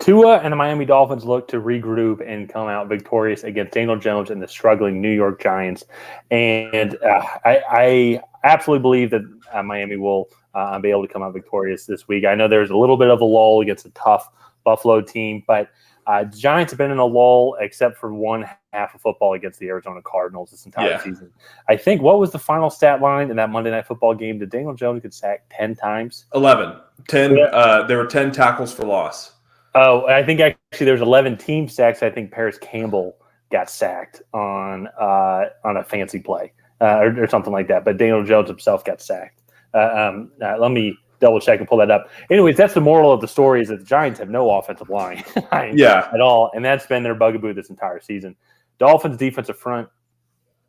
Tua and the Miami Dolphins look to regroup and come out victorious against Daniel Jones and the struggling New York Giants. And I absolutely believe that Miami will be able to come out victorious this week. I know there's a little bit of a lull against a tough Buffalo team, but the Giants have been in a lull except for one half of football against the Arizona Cardinals this entire season. I think, what was the final stat line in that Monday Night Football game? Did Daniel Jones get sacked 10 times? 11. 10. Yeah. There were 10 tackles for loss. Oh, I think actually there was 11 team sacks. I think Paris Campbell got sacked on a fancy play or something like that. But Daniel Jones himself got sacked. Let me double check and pull that up. Anyways, that's the moral of the story, is that the Giants have no offensive line at all. And that's been their bugaboo this entire season. Dolphins defensive front,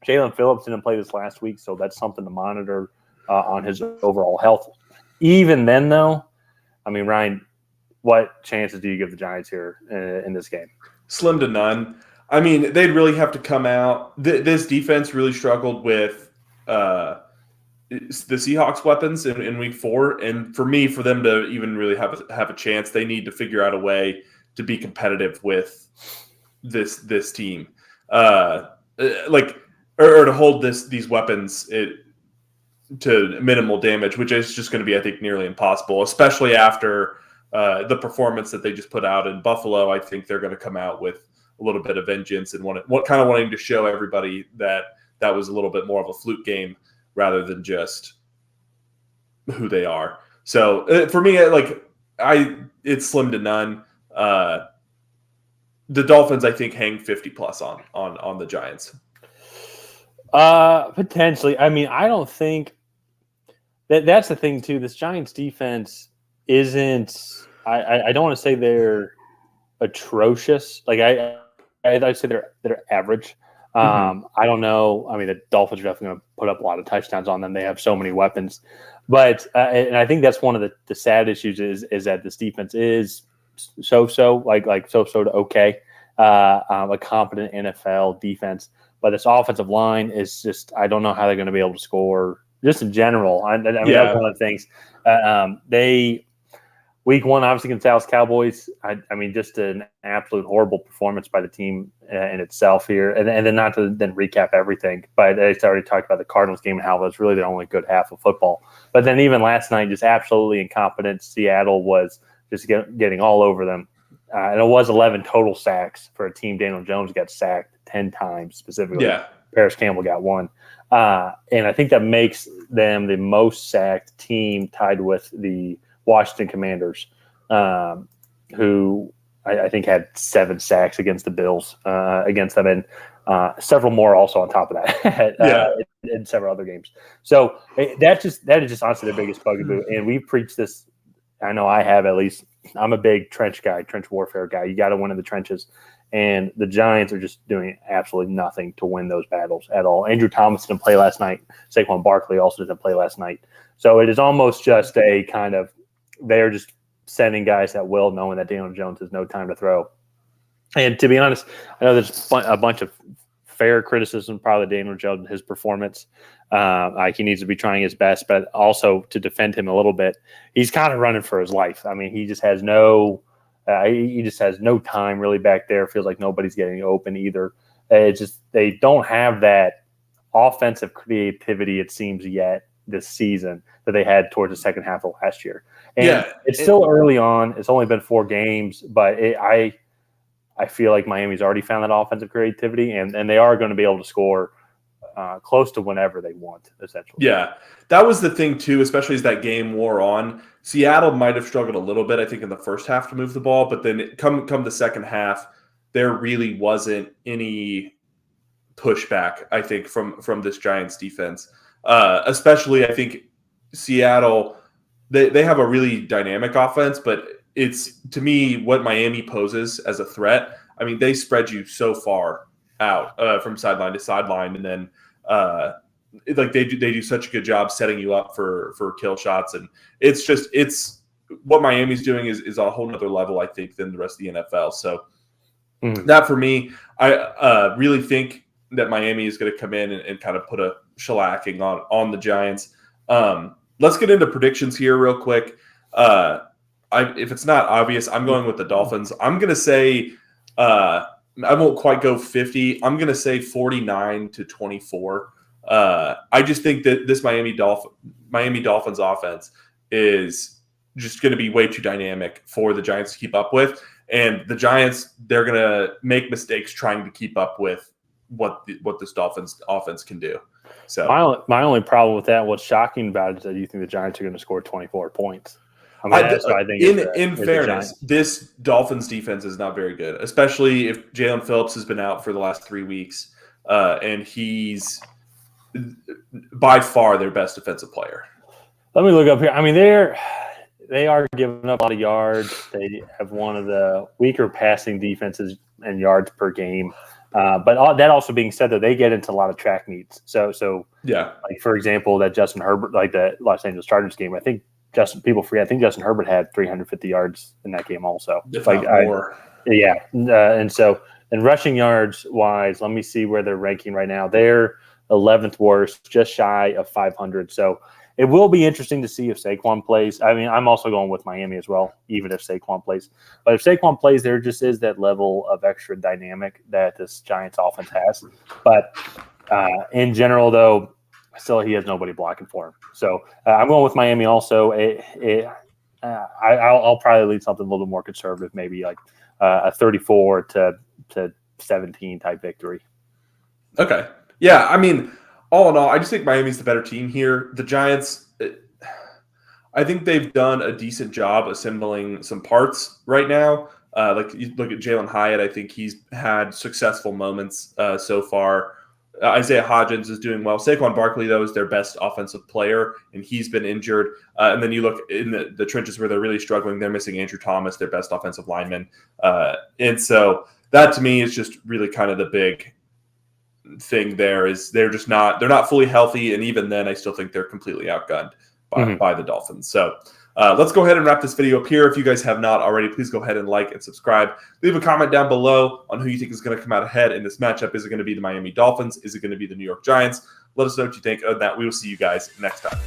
Jalen Phillips didn't play this last week, so that's something to monitor on his overall health. Even then, though, I mean, Ryan, what chances do you give the Giants here in this game? Slim to none. I mean, they'd really have to come out. This defense really struggled with the Seahawks' weapons in Week 4, and for them to even really have a chance, they need to figure out a way to be competitive with this team, or to hold these weapons to minimal damage, which is just going to be, I think, nearly impossible, especially after the performance that they just put out in Buffalo. I think they're going to come out with a little bit of vengeance and wanting to show everybody that was a little bit more of a fluke game rather than just who they are. So for me, it's slim to none. The Dolphins, I think, hang 50 plus on the Giants. Potentially. I mean, I don't think that's the thing too. This Giants defense isn't. I don't want to say they're atrocious. Like I'd say they're average. I don't know. I mean, the Dolphins are definitely going to put up a lot of touchdowns on them. They have so many weapons, but and I think that's one of the sad issues is that this defense is so to okay, a competent NFL defense. But this offensive line is just, I don't know how they're going to be able to score just in general. I mean, that's one of the things. Week 1, obviously, against Dallas Cowboys, I mean, just an absolute horrible performance by the team in itself here. And then not to then recap everything, but I already talked about the Cardinals game and how that's really their only good half of football. But then even last night, just absolutely incompetent. Seattle was just getting all over them. And it was 11 total sacks for a team. Daniel Jones got sacked 10 times specifically. Yeah. Paris Campbell got 1. And I think that makes them the most sacked team, tied with the Washington Commanders, who I think had 7 sacks against the Bills against them, and several more also on top of that in several other games. So that is just honestly the biggest bugaboo. And we've preached this. I know I have, at least. I'm a big trench warfare guy. You got to win in the trenches. And the Giants are just doing absolutely nothing to win those battles at all. Andrew Thomas didn't play last night. Saquon Barkley also didn't play last night. So it is almost just a kind of, they're just sending guys at will, knowing that Daniel Jones has no time to throw. And to be honest, I know there's a bunch of fair criticism probably Daniel Jones and his performance. He needs to be trying his best, but also to defend him a little bit, he's kind of running for his life. I mean, he just has no time really back there. Feels like nobody's getting open either. It's just, they don't have that offensive creativity, it seems, yet this season that they had towards the second half of last year. And it's still early on. It's only been 4 games, but I feel like Miami's already found that offensive creativity, and they are going to be able to score close to whenever they want, essentially. Yeah, that was the thing, too, especially as that game wore on. Seattle might have struggled a little bit, I think, in the first half to move the ball, but then come the second half, there really wasn't any pushback, I think, from this Giants defense. Especially, I think, Seattle, they have a really dynamic offense, but it's, to me, what Miami poses as a threat. I mean, they spread you so far out from sideline to sideline, and then they do such a good job setting you up for kill shots, and it's what Miami's doing is a whole nother level, I think, than the rest of the NFL. So that, for me, I really think that Miami is going to come in and kind of put a shellacking on the Giants. Let's get into predictions here real quick. if it's not obvious, I'm going with the Dolphins. I'm going to say I won't quite go 50. I'm going to say 49-24. I just think that this Miami Dolphins offense is just going to be way too dynamic for the Giants to keep up with. And the Giants, they're going to make mistakes trying to keep up with what this Dolphins offense can do. So my only problem with that, what's shocking about it, is that you think the Giants are going to score 24 points. I mean, that's what I think. In fairness, this Dolphins defense is not very good, especially if Jalen Phillips has been out for the last 3 weeks, and he's by far their best defensive player. Let me look up here. I mean, they are giving up a lot of yards. They have one of the weaker passing defenses in yards per game. But that also being said, though, they get into a lot of track meets. So yeah, like for example, that Justin Herbert, like the Los Angeles Chargers game, I think people forget. I think Justin Herbert had 350 yards in that game also. If like more. And so in rushing yards wise, let me see where they're ranking right now. They're 11th worst, just shy of 500. So it will be interesting to see if Saquon plays. I mean, I'm also going with Miami as well, even if Saquon plays. But if Saquon plays, there just is that level of extra dynamic that this Giants offense has. But in general, though, still he has nobody blocking for him. So I'm going with Miami also. I'll probably lead something a little bit more conservative, maybe like a 34-17 type victory. Okay. Yeah, I mean, all in all, I just think Miami's the better team here. The Giants, I think they've done a decent job assembling some parts right now. Like you look at Jalen Hyatt, I think he's had successful moments so far. Isaiah Hodgins is doing well. Saquon Barkley, though, is their best offensive player, and he's been injured. And then you look in the trenches where they're really struggling. They're missing Andrew Thomas, their best offensive lineman. And so that, to me, is just really kind of the big thing there is they're not fully healthy. And even then, I still think they're completely outgunned by the Dolphins. So let's go ahead and wrap this video up here. If you guys have not already, please go ahead and like and subscribe. Leave a comment down below on who you think is going to come out ahead in this matchup. Is it going to be the Miami Dolphins? Is it going to be the New York Giants? Let us know what you think. Other than that, we will see you guys next time.